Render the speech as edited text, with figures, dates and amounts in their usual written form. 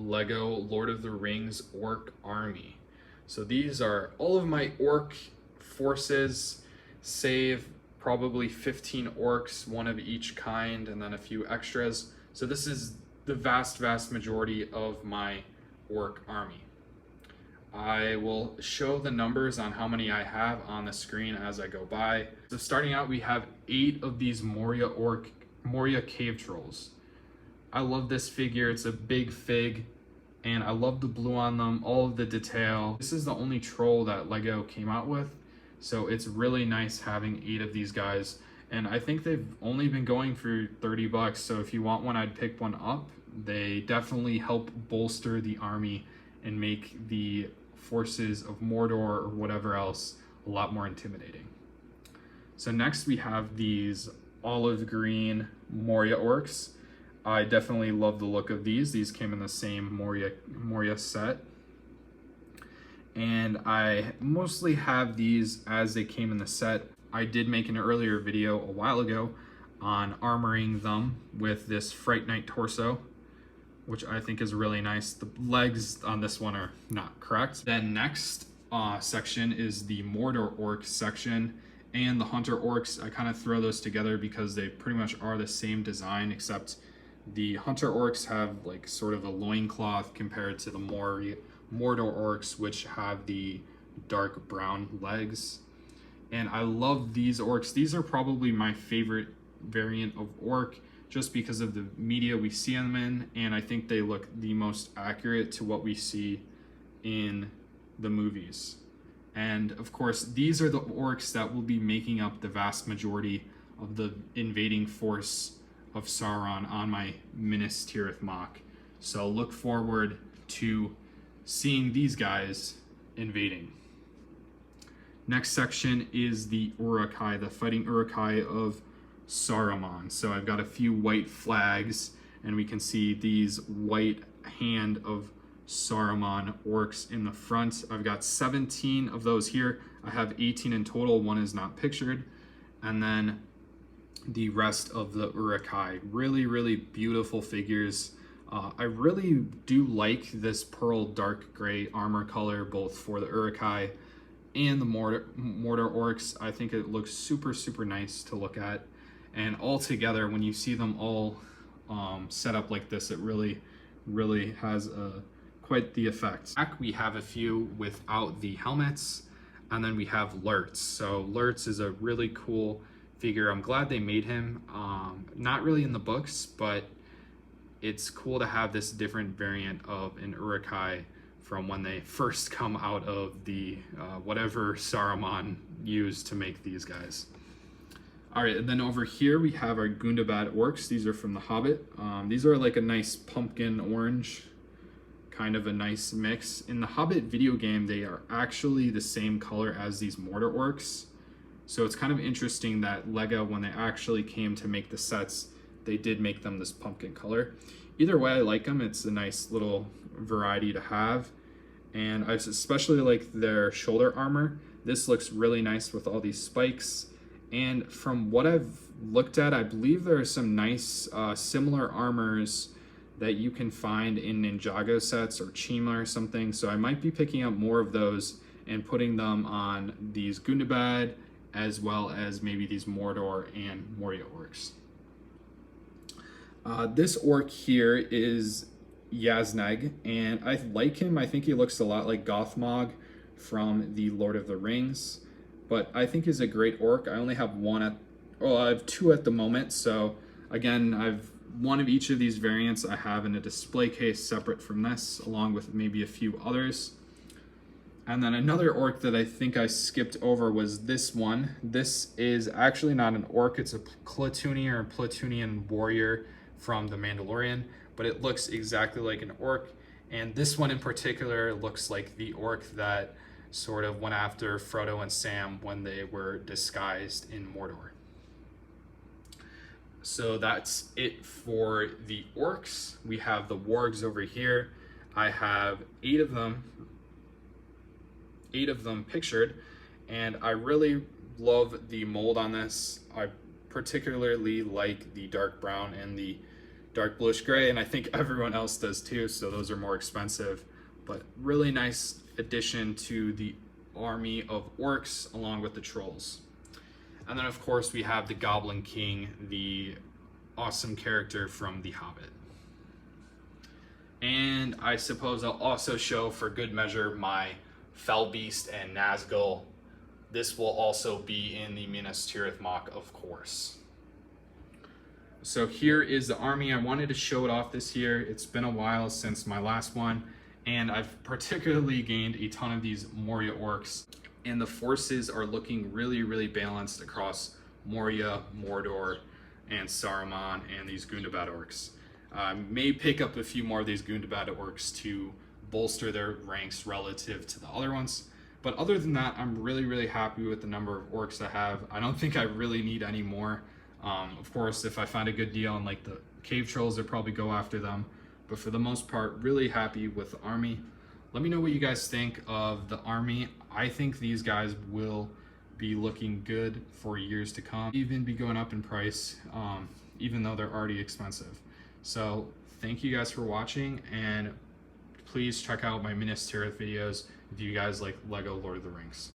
Lego Lord of the Rings orc army. So these are all of my orc forces, save probably 15 orcs, one of each kind, and then a few extras. So this is the vast majority of my orc army. I will show the numbers on how many I have on the screen as I go by. So starting out, we have 8 of these Morya cave trolls. I love this figure. It's a big fig, and I love the blue on them, all of the detail. This is the only troll that Lego came out with, so it's really nice having 8 of these guys. And I think they've only been going for 30 bucks, so if you want one, I'd pick one up. They definitely help bolster the army and make the forces of Mordor or whatever else a lot more intimidating. So next we have these olive green Moria orcs. I definitely love the look of these. These came in the same Moria set. And I mostly have these as they came in the set. I did make an earlier video a while ago on armoring them with this Fright Knight torso, which I think is really nice. The legs on this one are not correct. Then next section is the Mordor Orcs section and the Hunter Orcs. I kind of throw those together because they pretty much are the same design, except the Hunter Orcs have like sort of a loincloth compared to the Mordor Orcs, which have the dark brown legs. And I love these orcs. These are probably my favorite variant of orc, just because of the media we see them in, and I think they look the most accurate to what we see in the movies. And of course, these are the orcs that will be making up the vast majority of the invading force of Sauron on my Minas Tirith mock. So look forward to seeing these guys invading. Next section is the Uruk-hai, the fighting Uruk-hai of Saruman. So I've got a few white flags, and we can see these white hand of Saruman orcs in the front. I've got 17 of those here. I have 18 in total. One is not pictured. And then the rest of the Uruk-hai. Really beautiful figures. I really do like this pearl dark gray armor color, both for the Uruk-hai and the Mordor orcs. I think it looks super nice to look at. And all together, when you see them all set up like this, it really has quite the effect. Back we have a few without the helmets, and then we have Lurtz. So Lurtz is a really cool figure. I'm glad they made him. Not really in the books, but it's cool to have this different variant of an Uruk-hai from when they first come out of the whatever Saruman used to make these guys. All right, and then over here we have our Gundabad orcs. These are from The Hobbit. These are like a nice pumpkin orange, kind of a nice mix. In the Hobbit video game, they are actually the same color as these Mordor orcs. So it's kind of interesting that Lego, when they actually came to make the sets, they did make them this pumpkin color. Either way, I like them. It's a nice little variety to have. And I especially like their shoulder armor. This looks really nice with all these spikes. And from what I've looked at, I believe there are some nice similar armors that you can find in Ninjago sets or Chima or something. So I might be picking up more of those and putting them on these Gundabad, as well as maybe these Mordor and Moria orcs. This orc here is Yazneg, and I like him. I think he looks a lot like Gothmog from the Lord of the Rings. But I think he's a great orc. I only have I have 2 at the moment. So again, I've one of each of these variants I have in a display case separate from this, along with maybe a few others. And then another orc that I think I skipped over was this one. This is actually not an orc, it's a Klatooinian or Platonian warrior from The Mandalorian, but it looks exactly like an orc. And this one in particular looks like the orc that sort of went after Frodo and Sam when they were disguised in Mordor. So that's it for the orcs. We have the wargs over here. I have 8 of them pictured, and I really love the mold on this. I particularly like the dark brown and the dark bluish gray, and I think everyone else does too, so those are more expensive. But really nice addition to the army of orcs along with the trolls. And then of course we have the Goblin King, the awesome character from The Hobbit. And I suppose I'll also show for good measure my Fell Beast and Nazgul. This will also be in the Minas Tirith mock, of course. So here is the army. I wanted to show it off this year. It's been a while since my last one, and I've particularly gained a ton of these Moria orcs, and the forces are looking really, really balanced across Moria, Mordor, and Saruman, and these Gundabad orcs. May pick up a few more of these Gundabad orcs to bolster their ranks relative to the other ones. But other than that, I'm really, really happy with the number of orcs I have. I don't think I really need any more. Of course, if I find a good deal on like the cave trolls, I'll probably go after them. But for the most part, really happy with the army. Let me know what you guys think of the army. I think these guys will be looking good for years to come, even be going up in price, even though they're already expensive. So thank you guys for watching, and please check out my Minas Tirith videos if you guys like Lego Lord of the Rings.